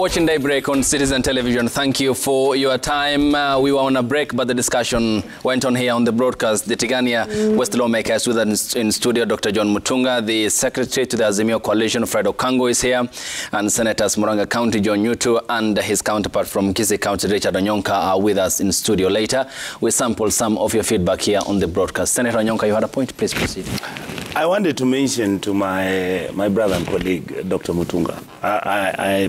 watching Daybreak on Citizen Television. Thank you for your time. We were on a break, but the discussion went on here on the broadcast. The Tigania West lawmakers with us in studio. Dr. John Mutunga, the Secretary to the Azimio Coalition, Fred Okango, is here, and Senators Muranga County, John Nyutu, and his counterpart from Kisii County, Richard Onyonka, are with us in studio later. We sample some of your feedback here on the broadcast. Senator Onyonka, you had a point. Please proceed. I wanted to mention to my brother and colleague, Dr. Mutunga.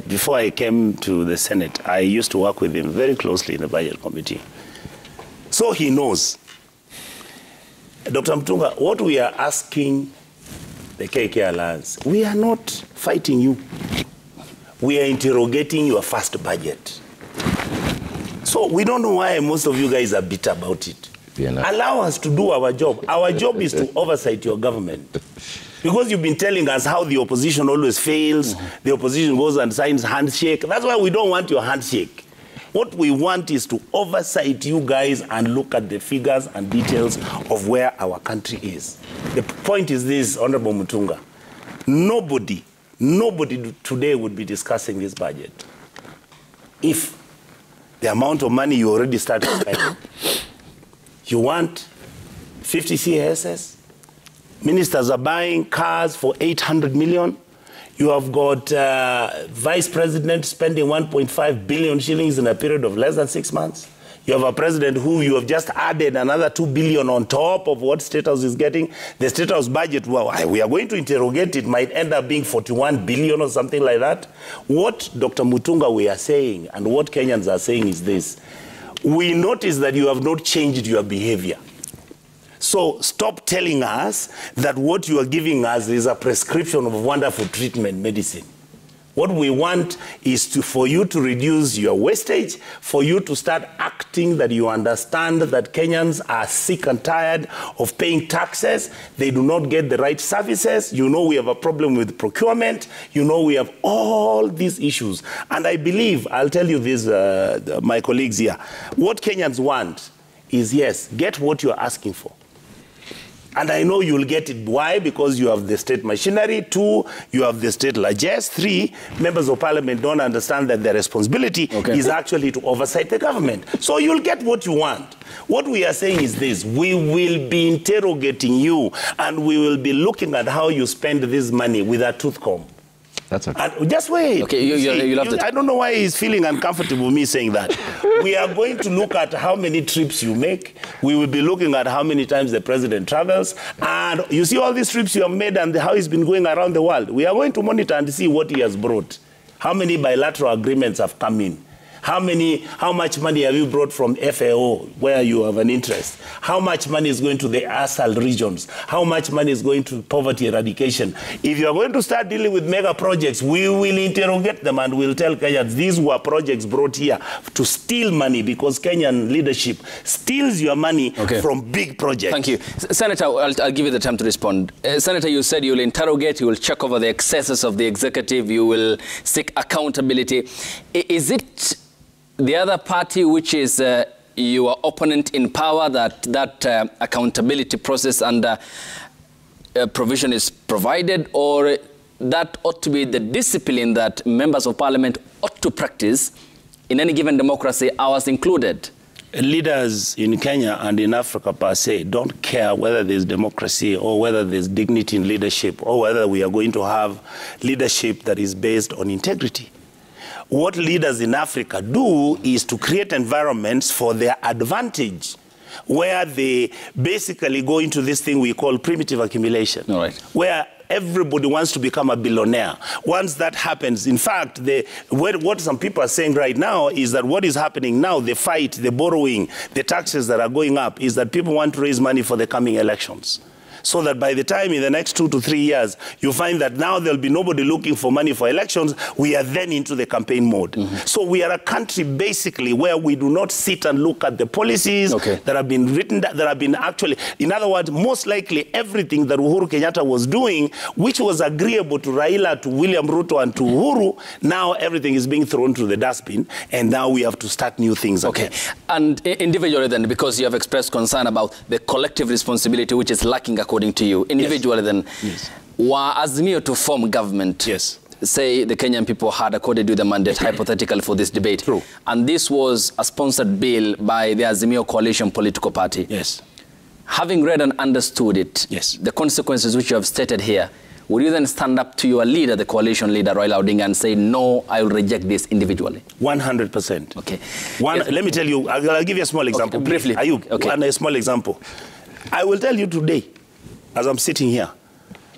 Before I came to the Senate, I used to work with him very closely in the Budget Committee. So he knows. Dr. Mutunga, what we are asking the KK Alliance, we are not fighting you. We are interrogating your first budget. So we don't know why most of you guys are bitter about it. Allow us to do our job. Our job is to oversight your government. Because you've been telling us how the opposition always fails, the opposition goes and signs handshake. That's why we don't want your handshake. What we want is to oversight you guys and look at the figures and details of where our country is. The point is this, Honorable Mutunga. Nobody today would be discussing this budget if the amount of money you already started spending. You want 50 CSS? Ministers are buying cars for 800 million. You have got Vice President spending 1.5 billion shillings in a period of less than 6 months. You have a president who you have just added another 2 billion on top of what State House is getting. The State House budget, well, we are going to interrogate it, might end up being 41 billion or something like that. What Dr. Mutunga we are saying and what Kenyans are saying is this. We notice that you have not changed your behavior. So stop telling us that what you are giving us is a prescription of wonderful treatment medicine. What we want is for you to reduce your wastage, for you to start acting that you understand that Kenyans are sick and tired of paying taxes. They do not get the right services. You know we have a problem with procurement. You know we have all these issues. And I believe, I'll tell you this, my colleagues here, what Kenyans want is, yes, get what you're asking for. And I know you'll get it. Why? Because you have the state machinery. 2, you have the state largesse. 3, members of parliament don't understand that their responsibility is actually to oversight the government. So you'll get what you want. What we are saying is this. We will be interrogating you, and we will be looking at how you spend this money with a tooth comb. That's okay. And just wait. Okay, you'll have to... I don't know why he's feeling uncomfortable with me saying that. We are going to look at how many trips you make. We will be looking at how many times the president travels. And you see all these trips you have made and how he's been going around the world. We are going to monitor and see what he has brought. How many bilateral agreements have come in? How much money have you brought from FAO, where you have an interest? How much money is going to the ASAL regions? How much money is going to poverty eradication? If you are going to start dealing with mega projects, we will interrogate them and we'll tell Kenyans these were projects brought here to steal money, because Kenyan leadership steals your money from big projects. Thank you. Senator, I'll give you the time to respond. Senator, you said you will interrogate, you will check over the excesses of the executive, you will seek accountability. Is it the other party, which is your opponent in power, that accountability process and provision is provided, or that ought to be the discipline that members of parliament ought to practice in any given democracy, ours included? Leaders in Kenya and in Africa per se don't care whether there's democracy or whether there's dignity in leadership or whether we are going to have leadership that is based on integrity. What leaders in Africa do is to create environments for their advantage, where they basically go into this thing we call primitive accumulation, where everybody wants to become a billionaire. Once that happens, in fact, what some people are saying right now is that what is happening now, the fight, the borrowing, the taxes that are going up, is that people want to raise money for the coming elections. So that by the time in the next 2 to 3 years, you find that now there'll be nobody looking for money for elections, we are then into the campaign mode. So we are a country basically where we do not sit and look at the policies that have been written, that have been actually, in other words, most likely everything that Uhuru Kenyatta was doing, which was agreeable to Raila, to William Ruto, and to Uhuru, now everything is being thrown to the dustbin, and now we have to start new things again. And individually then, because you have expressed concern about the collective responsibility which is lacking according to you, individually then, were Azimio to form government, say the Kenyan people had accorded you the mandate hypothetically for this debate. True. And this was a sponsored bill by the Azimio coalition political party. Yes. Having read and understood it, yes, the consequences which you have stated here, would you then stand up to your leader, the coalition leader, Raila Odinga, and say, no, I will reject this individually? 100%. Okay. Yes. Let me tell you, I'll give you a small example. Okay, briefly. Ayub, a small example. I will tell you today, as I'm sitting here,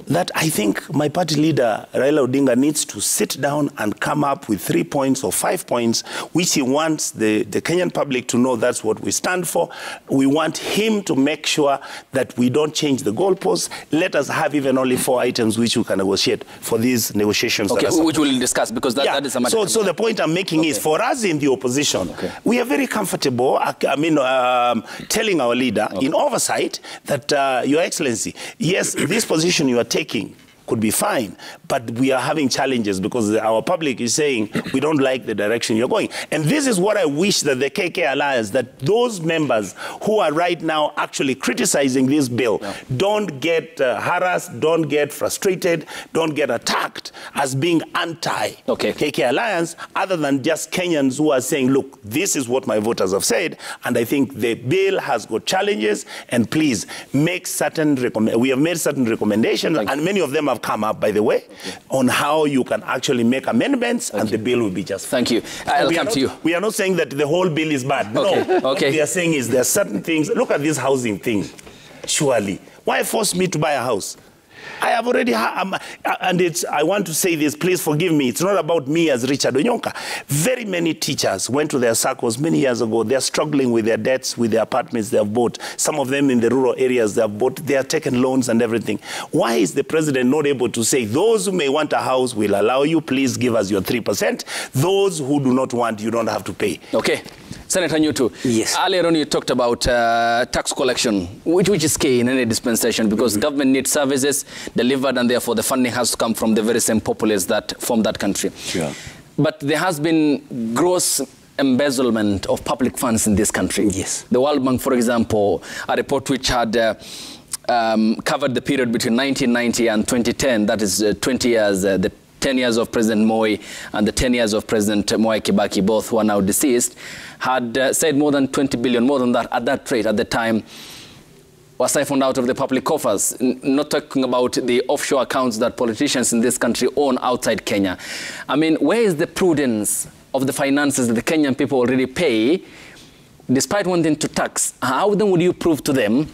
that I think my party leader, Raila Odinga, needs to sit down and come up with 3 points or 5 points, which he wants the Kenyan public to know that's what we stand for. We want him to make sure that we don't change the goalposts. Let us have even only 4 items which we can negotiate for these negotiations. Okay, which we'll discuss, because that is a matter. So the point I'm making is, for us in the opposition, we are very comfortable, telling our leader in oversight that, Your Excellency, yes, this position you are taking could be fine, but we are having challenges because our public is saying we don't like the direction you're going. And this is what I wish that the KK Alliance, that those members who are right now actually criticizing this bill, don't get harassed, don't get frustrated, don't get attacked as being anti-KK Alliance, other than just Kenyans who are saying, look, this is what my voters have said, and I think the bill has got challenges, and please make certain we have made certain recommendations, and many of them have come up, by the way, on how you can actually make amendments, and the bill will be just fine. Thank you. I'll come to you. We are not saying that the whole bill is bad. No. What we are saying is there are certain things. Look at this housing thing. Surely. Why force me to buy a house? I have already, I want to say this, please forgive me, it's not about me as Richard Onyonka. Very many teachers went to their circles many years ago. They're struggling with their debts, with the apartments they have bought. Some of them in the rural areas they have bought, they have taken loans and everything. Why is the president not able to say, those who may want a house will allow you, please give us your 3%. Those who do not want, you don't have to pay. Okay. Senator Nyutu, yes. Earlier on you talked about tax collection, which is key in any dispensation, because government needs services delivered, and therefore the funding has to come from the very same populace that form that country. Sure. But there has been gross embezzlement of public funds in this country. Yes. The World Bank, for example, a report which had covered the period between 1990 and 2010, that is 20 years, the 10 years of President Moi and the 10 years of President Mwai Kibaki, both who are now deceased, had said more than 20 billion, more than that at that rate at the time, was siphoned out of the public coffers. Not talking about the offshore accounts that politicians in this country own outside Kenya. I mean, where is the prudence of the finances that the Kenyan people already pay, despite wanting to tax? How then would you prove to them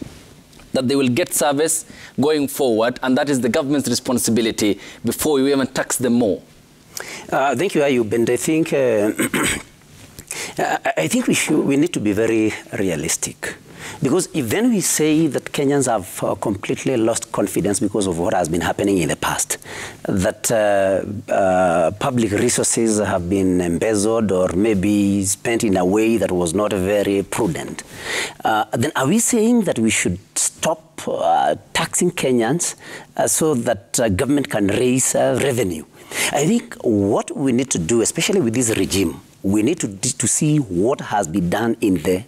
that they will get service going forward, and that is the government's responsibility before you even tax them more? Thank you, Ayub. And I think we need to be very realistic. Because if then we say that Kenyans have completely lost confidence because of what has been happening in the past, that public resources have been embezzled or maybe spent in a way that was not very prudent, then are we saying that we should stop taxing Kenyans so that government can raise revenue? I think what we need to do, especially with this regime, we need to see what has been done in the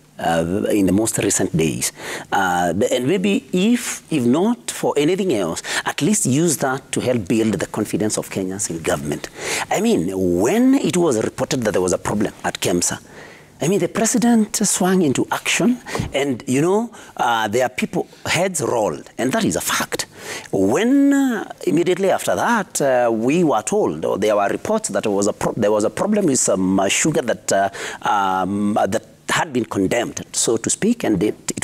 most recent days. And maybe if not for anything else, at least use that to help build the confidence of Kenyans in government. I mean, when it was reported that there was a problem at KEMSA, I mean, the president swung into action, and, you know, there are people, heads rolled, and that is a fact. When immediately after that, we were told, or there were reports that there was a problem with some sugar that had been condemned, so to speak, and it had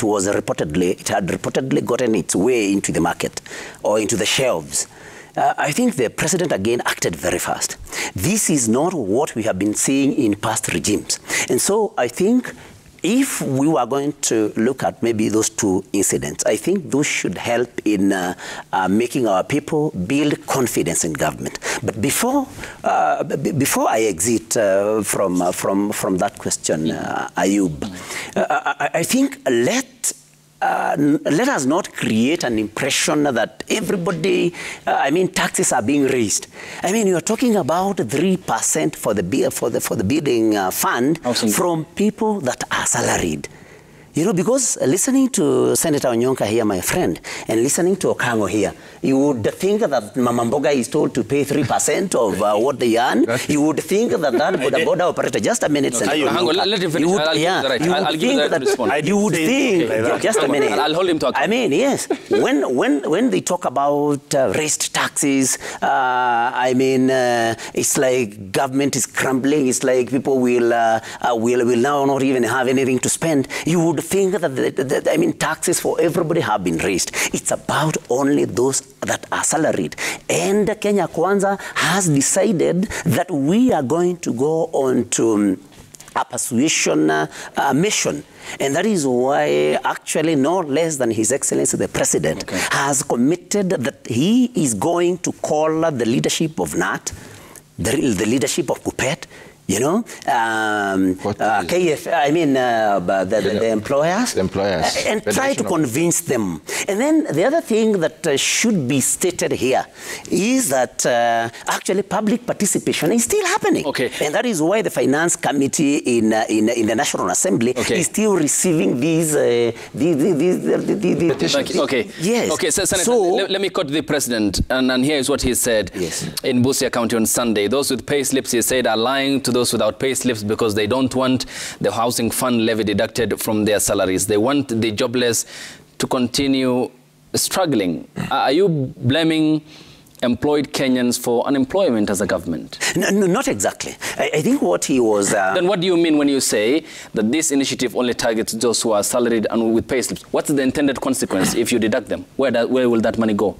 reportedly gotten its way into the market or into the shelves. I think the president again acted very fast. This is not what we have been seeing in past regimes. And so I think if we were going to look at maybe those two incidents, I think those should help in making our people build confidence in government. But before I exit from that question, Ayub, I think let us not create an impression that everybody, taxes are being raised. I mean, you are talking about 3% for the building fund from people that are salaried. You know, because listening to Senator Onyonka here, my friend, and listening to Okango here, you would think that Mama Mboga is told to pay 3% of what they earn. You would think that border operator, just a minute, Senator Onyonka. Let him finish. I'll give you the right to respond. You would think, just a minute. I'll hold him to account. I mean, yes, when they talk about raised taxes, I mean, it's like government is crumbling. It's like people will now not even have anything to spend. You would think that, I mean, taxes for everybody have been raised. It's about only those that are salaried. And Kenya Kwanza has decided that we are going to go on to a persuasion mission. And that is why actually no less than His Excellency the President has committed that he is going to call the leadership of NAT, the leadership of KUPPET, you know, KF, I mean, the employers. The employers. And try to convince them. And then the other thing that should be stated here is that actually public participation is still happening. Okay. And that is why the Finance Committee in the National Assembly is still receiving these petitions. Okay. Yes. Okay, so Senator, let me quote the President, and here is what he said in Busia County on Sunday. Those with pay slips, he said, are lying to those without pay slips because they don't want the housing fund levy deducted from their salaries. They want the jobless to continue struggling. Are you blaming employed Kenyans for unemployment as a government? No, not exactly. I think what he was... Then what do you mean when you say that this initiative only targets those who are salaried and with pay slips? What's the intended consequence if you deduct them? Where will that money go?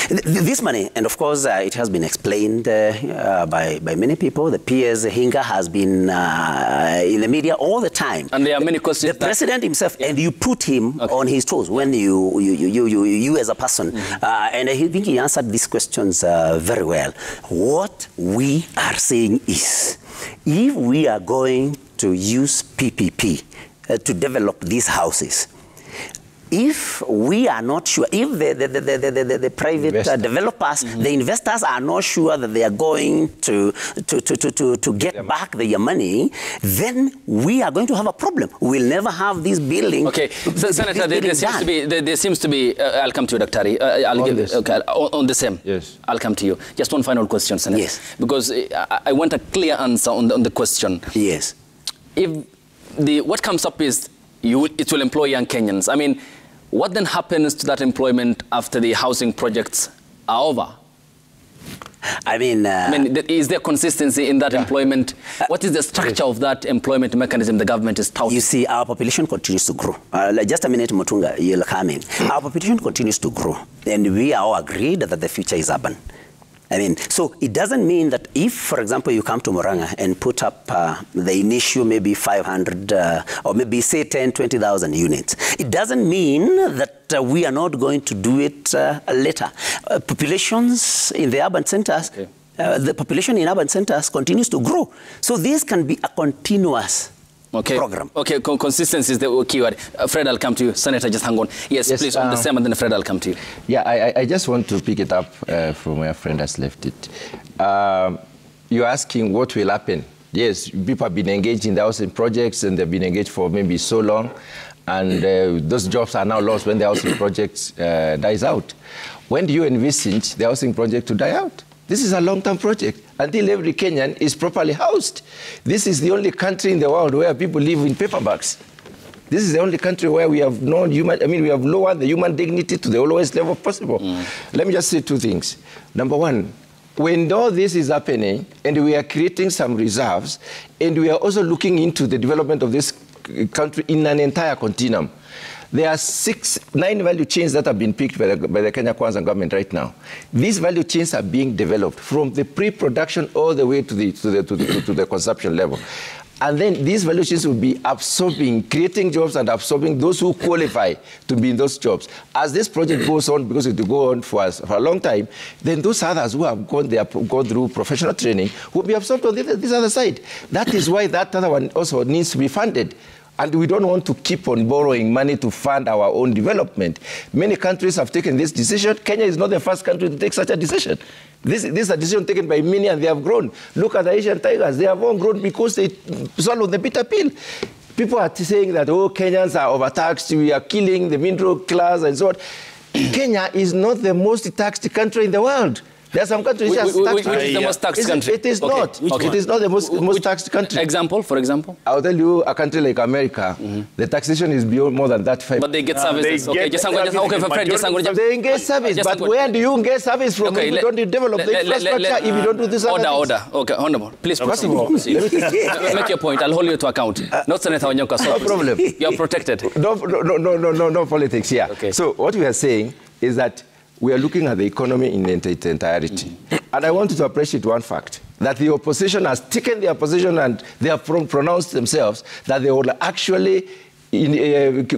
This money, and of course it has been explained by many people. The PS Hinga has been in the media all the time. And there are many questions. The president himself, and you put him on his toes when you as a person. And I think he answered these questions very well. What we are saying is, if we are going to use PPP to develop these houses, if we are not sure, if the private developers, the investors are not sure that they are going to get back their money, then we are going to have a problem. We'll never have this building. Okay, so Senator, there seems to be, I'll come to you, Dr. I'll give this. Okay, on the same. Yes. I'll come to you. Just one final question, Senator. Yes. Because I want a clear answer on the question. Yes. If what comes up is it will employ young Kenyans. I mean, what then happens to that employment after the housing projects are over? I mean, is there consistency in that employment? What is the structure of that employment mechanism the government is touting? You see, our population continues to grow. Just a minute, Mutunga, you'll come in. Our population continues to grow, and we are all agreed that the future is urban. I mean, so it doesn't mean that if, for example, you come to Murang'a and put up the initial maybe 500 or maybe say 10, 20,000 units, it doesn't mean that we are not going to do it later. Populations in the urban centers, the population in urban centers continues to grow. So this can be a continuous program. Okay, consistency is the keyword. Fred, I'll come to you. Senator, just hang on. Yes, please, on the same, and then Fred, I'll come to you. Yeah, I just want to pick it up from where Fred has left it. You're asking what will happen. Yes, people have been engaged in the housing projects, and they've been engaged for maybe so long, and those jobs are now lost when the housing project dies out. When do you envisage the housing project to die out? This is a long-term project until every Kenyan is properly housed. This is the only country in the world where people live in paper bags. This is the only country where we have we have lowered the human dignity to the lowest level possible. Let me just say two things. Number one, when all this is happening and we are creating some reserves and we are also looking into the development of this country in an entire continuum, there are 9 value chains that have been picked by the Kenya Kwanza government right now. These value chains are being developed from the pre-production all the way to the consumption level. And then these value chains will be absorbing, creating jobs and absorbing those who qualify to be in those jobs. As this project goes on, because it will go on for a long time, then those others who have gone through professional training will be absorbed on this other side. That is why that other one also needs to be funded. And we don't want to keep on borrowing money to fund our own development. Many countries have taken this decision. Kenya is not the first country to take such a decision. This is a decision taken by many, and they have grown. Look at the Asian tigers. They have all grown because they swallowed the bitter pill. People are saying that, oh, Kenyans are overtaxed, we are killing the middle class and so on. Kenya is not the most taxed country in the world. There are some countries which is the most taxed country? It is not. Okay. It is not the most taxed country. Example, for example? I'll tell you, a country like America, the taxation is beyond more than that. But they get services. They get service. But where do you get service from if you don't develop the infrastructure, if you don't do this? Order. Okay, Honorable. Please proceed. Make your point. I'll hold you to account. Not Senator Wanyoka. No problem. You're protected. No politics here. Okay. So what we are saying is that we are looking at the economy in its entirety. And I want you to appreciate one fact, that the opposition has taken their position and they have pronounced themselves that they will actually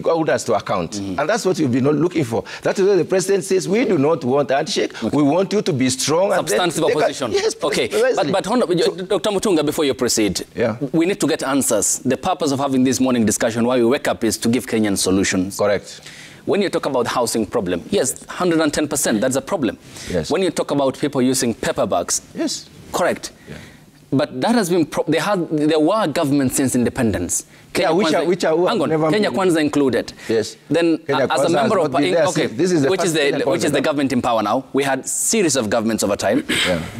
hold us to account. And that's what we've been looking for. That is why the president says, we do not want a handshake. Okay. We want you to be strong. Substantive opposition. Yes, okay. But Dr. Mutunga, before you proceed, we need to get answers. The purpose of having this morning discussion, why we wake up, is to give Kenyans solutions. Correct. When you talk about housing problem, yes, 110%, that's a problem. Yes. When you talk about people using paper bags, yes, correct. Yeah. But that has been, there were governments since independence. Kenya Kenya Kwanza included. Yes. Then Kenya as a member of, okay, this is which is the government in power now. We had series of governments over time.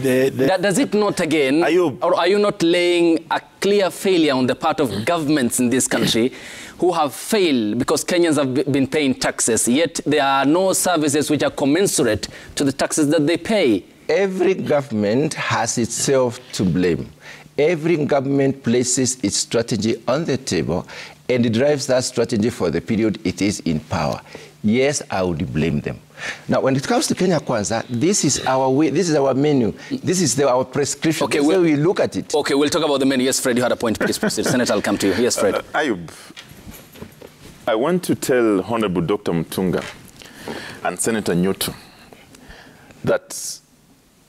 Does it not again, or are you not laying a clear failure on the part of governments in this country who have failed because Kenyans have been paying taxes, yet there are no services which are commensurate to the taxes that they pay? Every government has itself to blame. Every government places its strategy on the table and it drives that strategy for the period it is in power. Yes, I would blame them. Now, when it comes to Kenya Kwanza, this is our way, this is our menu, this is our prescription. Okay, we look at it. Okay, we'll talk about the menu. Yes, Fred, you had a point. Please proceed. Senator, I'll come to you. Yes, Fred. Ayub, I want to tell Honorable Dr. Mutunga and Senator Nyoto that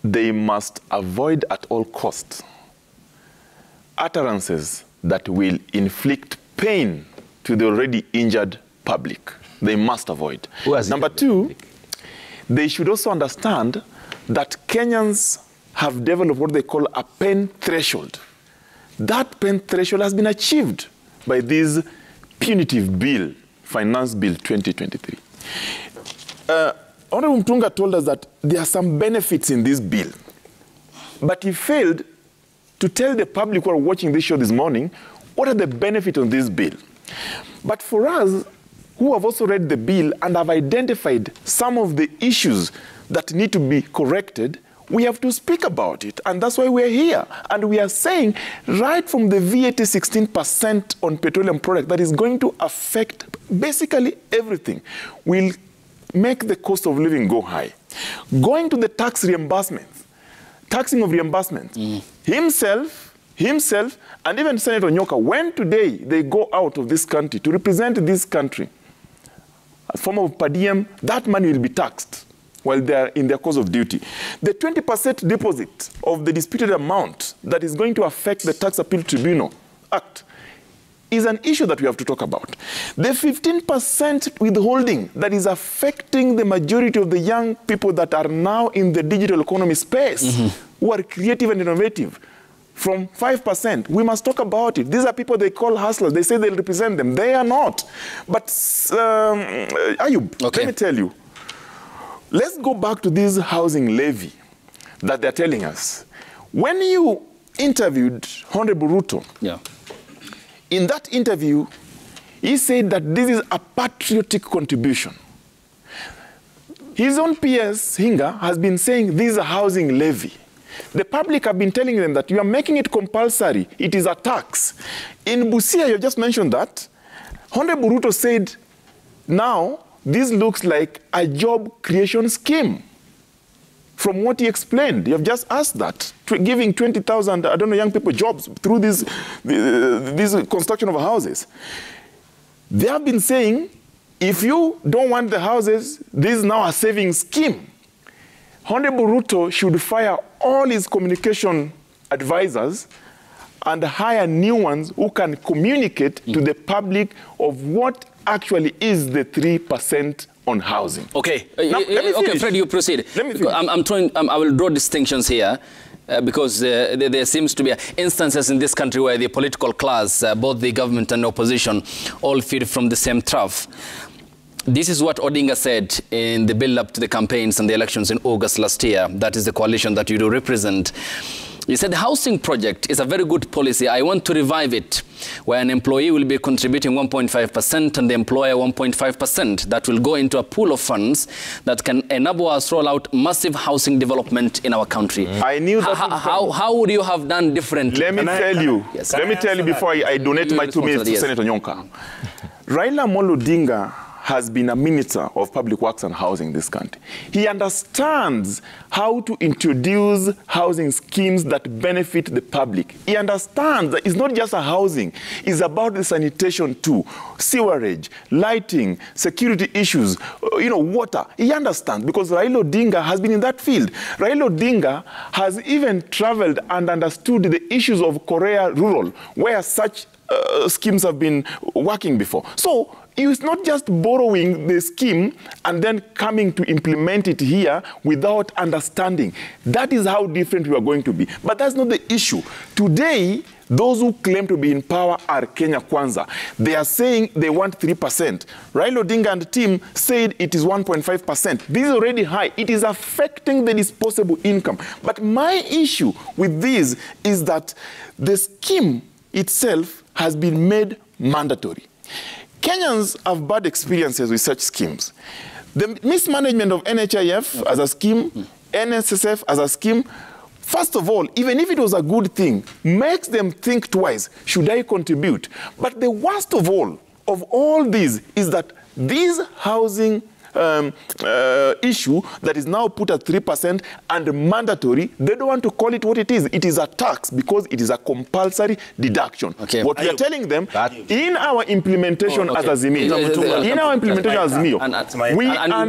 they must avoid at all costs utterances that will inflict pain to the already injured public. They must avoid. Number two, they should also understand that Kenyans have developed what they call a pain threshold. That pain threshold has been achieved by this punitive bill, Finance Bill 2023. Honorable Mutunga told us that there are some benefits in this bill, but he failed to tell the public who are watching this show this morning what are the benefits of this bill. But for us, who have also read the bill and have identified some of the issues that need to be corrected, we have to speak about it. And that's why we're here. And we are saying, right from the VAT 16% on petroleum product that is going to affect basically everything, will make the cost of living go high. Going to the tax reimbursements, taxing of reimbursements, himself, and even Senator Nyoka, when today they go out of this country to represent this country, a form of per diem, that money will be taxed while they are in their course of duty. The 20% deposit of the disputed amount that is going to affect the Tax Appeal Tribunal Act is an issue that we have to talk about. The 15% withholding that is affecting the majority of the young people that are now in the digital economy space, who are creative and innovative, from 5%, we must talk about it. These are people they call hustlers. They say they'll represent them. They are not. But Ayub, let me tell you, let's go back to this housing levy that they're telling us. When you interviewed Honorable Ruto, in that interview, he said that this is a patriotic contribution. His own PS, Hinga, has been saying this is a housing levy. The public have been telling them that you are making it compulsory. It is a tax. In Busia, you just mentioned that. Honorable Ruto said, now, this looks like a job creation scheme. From what he explained, you have just asked that, giving 20,000, I don't know, young people jobs through this construction of houses. They have been saying, if you don't want the houses, this is now a saving scheme. Honorable Ruto should fire all his communication advisors and hire new ones who can communicate to the public of what actually is the 3% on housing. Okay, okay, Fred, you proceed. Let me finish. I will draw distinctions here. because there seems to be instances in this country where the political class, both the government and opposition, all feed from the same trough. This is what Odinga said in the build-up to the campaigns and the elections in August last year. That is the coalition that you do represent. He said the housing project is a very good policy. I want to revive it, where an employee will be contributing 1.5% and the employer 1.5%. That will go into a pool of funds that can enable us roll out massive housing development in our country. I knew that. How would you have done differently? Let me tell you. Yes. Let me tell you before I donate my 2 minutes to Senator Nyonka. Raila Odinga has been a minister of public works and housing in this country. He understands how to introduce housing schemes that benefit the public. He understands that it's not just a housing, it's about the sanitation too, sewerage, lighting, security issues, water. He understands because Raila Odinga has been in that field. Raila Odinga has even traveled and understood the issues of Korea Rural, where such schemes have been working before. So it's not just borrowing the scheme and then coming to implement it here without understanding. That is how different we are going to be. But that's not the issue. Today, those who claim to be in power are Kenya Kwanza. They are saying they want 3%. Raila Odinga and the team said it is 1.5%. This is already high. It is affecting the disposable income. But my issue with this is that the scheme itself has been made mandatory. Kenyans have bad experiences with such schemes. The mismanagement of NHIF as a scheme, NSSF as a scheme, first of all, even if it was a good thing, makes them think twice, should I contribute? But the worst of all these is that these housing issue that is now put at 3% and mandatory, they don't want to call it what it is. It is a tax because it is a compulsory deduction. Okay. What we are telling them, in our implementation as Azimio, we are not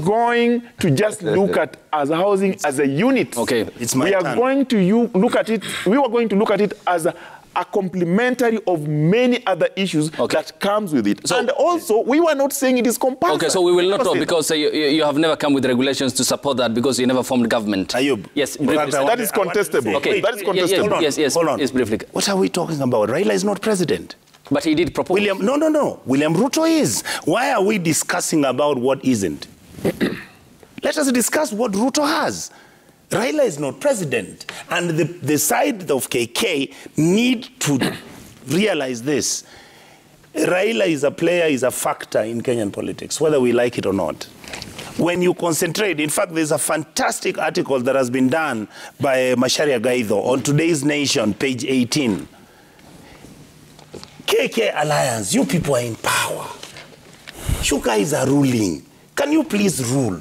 going to just look at as housing as a unit. Okay. We are going to look at it, we are going to look at it as a complementary of many other issues that comes with it. So, and also, we were not saying it is compulsory. Okay, so we will not talk because you have never come with regulations to support that because you never formed government. Ayub. Yes, that is contestable. Okay. That is contestable. Yes, hold on. Yes, briefly. What are we talking about? Raila is not president. But he did propose. No. William Ruto is. Why are we discussing about what isn't? Let us discuss what Ruto has. Raila is not president, and the side of KK need to realize this. Raila is a player, is a factor in Kenyan politics, whether we like it or not. When you concentrate, in fact, there's a fantastic article that has been done by Macharia Gaido on Today's Nation, page 18. KK Alliance, you people are in power. You guys are ruling. Can you please rule?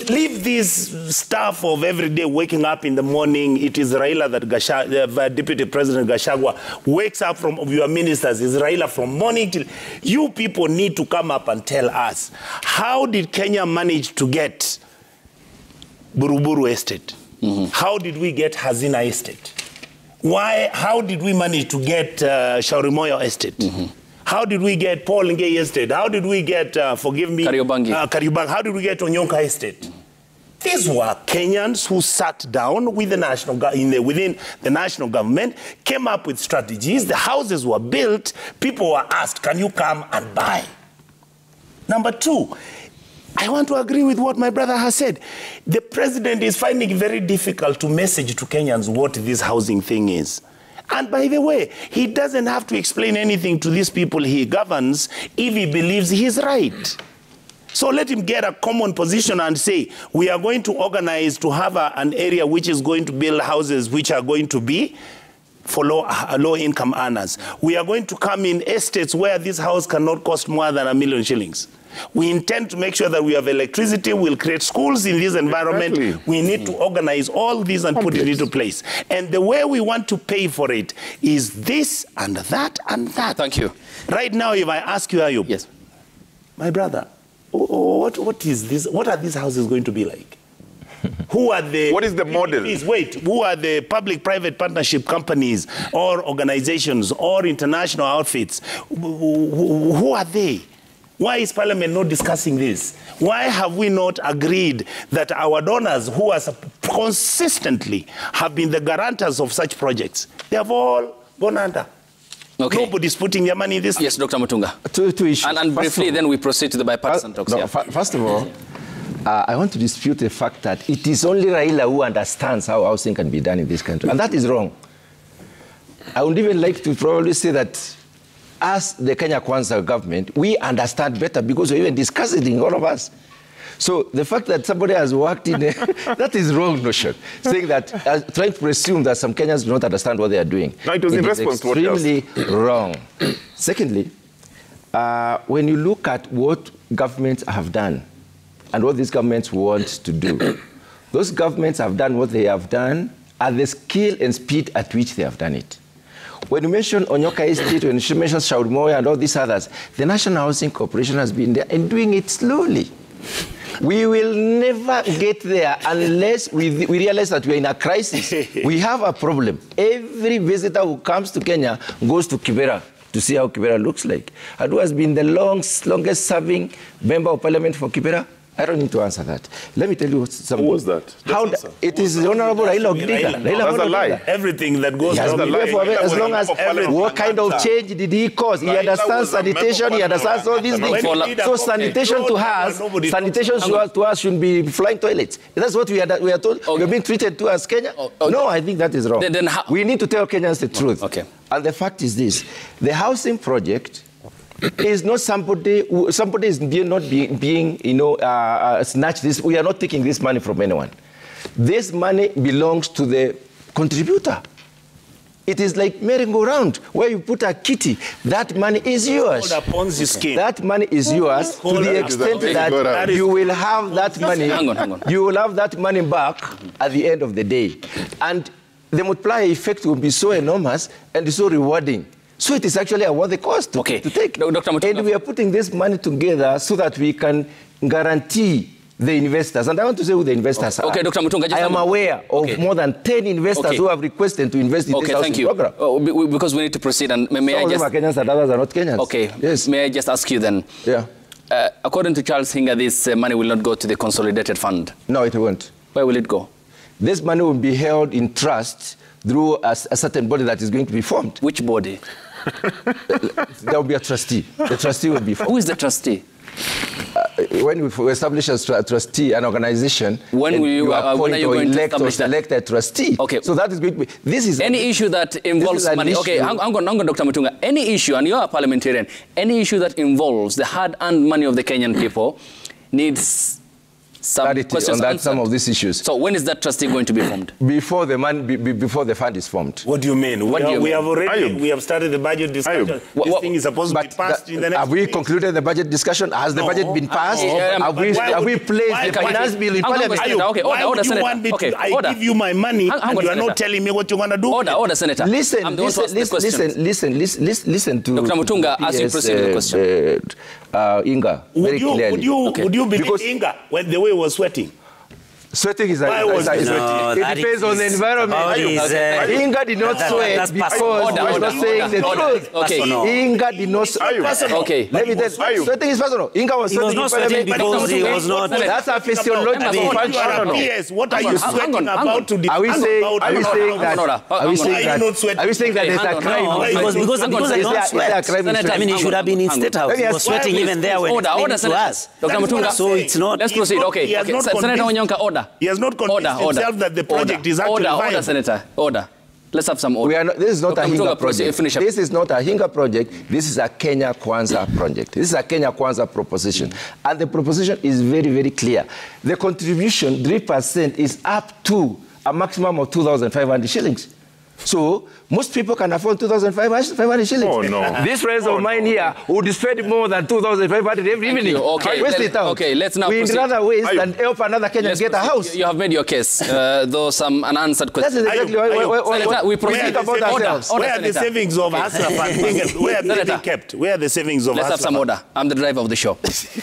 Leave this stuff of every day waking up in the morning. It is Raila that Deputy President Gachagua wakes up from your ministers. It's Raila from morning till... You people need to come up and tell us, how did Kenya manage to get Buruburu Estate? How did we get Hazina Estate? How did we manage to get Shaurimoyo Estate? How did we get Paul Ngei Estate? How did we get, forgive me, Kariobangi? How did we get Onyonka Estate? These were Kenyans who sat down with the within the national government, came up with strategies. The houses were built. People were asked, can you come and buy? Number two, I want to agree with what my brother has said. The president is finding it very difficult to message to Kenyans what this housing thing is. And by the way, he doesn't have to explain anything to these people he governs if he believes he's right. So let him get a common position and say, we are going to organize to have an area which is going to build houses which are going to be for low-income earners. We are going to come in estates where this house cannot cost more than 1 million shillings. We intend to make sure that we have electricity, we'll create schools in this environment. Exactly. We need to organize all these and put it into place. And the way we want to pay for it is this and that and that. Thank you. Right now, if I ask you, Ayub, yes, my brother, what is this? What are these houses going to be like? Who are the... What is the model? Please wait. Who are the public-private partnership companies or organizations or international outfits? Who are they? Why is Parliament not discussing this? Why have we not agreed that our donors who are consistently have been the guarantors of such projects, they have all gone under. Okay. Nobody's putting their money in this. Yes, Dr. Mutunga. Two issues. And briefly, then we proceed to the bipartisan talks. No, first of all, I want to dispute the fact that it is only Raila who understands how housing can be done in this country. And that is wrong. I would even like to probably say that as the Kenya Kwanza government, we understand better because we even discuss it in all of us. So the fact that somebody has worked in that is wrong notion. Saying that, trying to presume that some Kenyans do not understand what they are doing. No, it was in response to what you asked. Extremely wrong. Secondly, when you look at what governments have done and what these governments want to do, those governments have done what they have done at the skill and speed at which they have done it. When you mention Onyoka Estate, when you mention Shaurimoya and all these others, the National Housing Corporation has been there and doing it slowly. We will never get there unless we realize that we're in a crisis. We have a problem. Every visitor who comes to Kenya goes to Kibera to see how Kibera looks like. And who has been the longest serving member of parliament for Kibera? I don't need to answer that. Let me tell you something. Who was that? It is the Honorable Raila Odinga. That's a lie. Everything that goes has been there for as long as what kind of change did he cause? He understands sanitation, he understands all these things. So sanitation to us shouldn't be flying toilets. That's what we are told. Okay. We're being treated to as Kenya. No, I think that is wrong. Then we need to tell Kenyans the truth. Okay. And the fact is this. The housing project is not somebody is not being snatched this. We are not taking this money from anyone. This money belongs to the contributor. It is like merry-go-round where you put a kitty. That money is yours. That money is yours to the extent that you will have that money. Hang on. You will have that money back at the end of the day, and the multiplier effect will be so enormous and so rewarding. So it is actually a worthy cost to take. Dr. Mutunga. And we are putting this money together so that we can guarantee the investors. And I want to say who the investors are. Okay, Dr. Mutunga. I am aware of more than 10 investors who have requested to invest in this housing program. Because we need to proceed. And may I just... Some of them are Kenyans and others are not Kenyans. Okay. Yes. May I just ask you then? Yeah. According to Charles Hinga, this money will not go to the consolidated fund. No, it won't. Where will it go? This money will be held in trust through a certain body that is going to be formed. Which body? There will be a trustee. The trustee will be formed. Who is the trustee? When we establish a trustee, an organization, when will you appoint or elect a trustee? Okay. So that is going to be. This is any issue that involves money. Okay, hang on, Dr. Mutunga. Any issue, and you are a parliamentarian, any issue that involves the hard-earned money of the Kenyan people needs some questions on some of these issues. So when is that trustee going to be formed? Before the fund is formed. What do you mean? We have started the budget discussion. This thing is supposed to be passed in the next Have we concluded the budget discussion? Has the budget been passed? Have we placed the finance bill in parliament? Why would you want me to? I give you my money and you are not telling me what you're going to do. Order, Senator. Listen to Dr. Mutunga, as you proceed with the question. Inga, very clearly. Would you believe Inga when the way was sweating? Sweating is it depends on the environment. Inga did not sweat because he was not saying the truth. Okay. Inga did not sweat. Okay. Let me tell you. Sweating is personal. Inga was sweating because he was not. That's a physiological function. Yes. What are you sweating about to Are we saying that there's a crime? Because he did not sweat. I mean, he should have been in State House. He was sweating even there when he came to us. Dr. Mutunga. So it's not. Let's proceed. Okay. Senator Onyonka, order. He has not convinced himself that the project is actually viable. Order, Senator. Order. Let's have some order. This is not a Hinga project. This is not a Hinga project. This is a Kenya Kwanza project. This is a Kenya Kwanza proposition. And the proposition is very, very clear. The contribution, 3%, is up to a maximum of 2,500 shillings. So most people can afford 2,500 shillings. Oh, no. This friends of mine here would spend more than 2,500 every evening. Okay, let's now proceed. We in other ways than help another Kenyan get a house. You have made your case, though some unanswered questions. That's exactly why we proceed about ourselves. Where are the savings of Hasra Fund? Where are they kept? Where are the savings of Hasra? Let's have some order. I'm the driver of the show.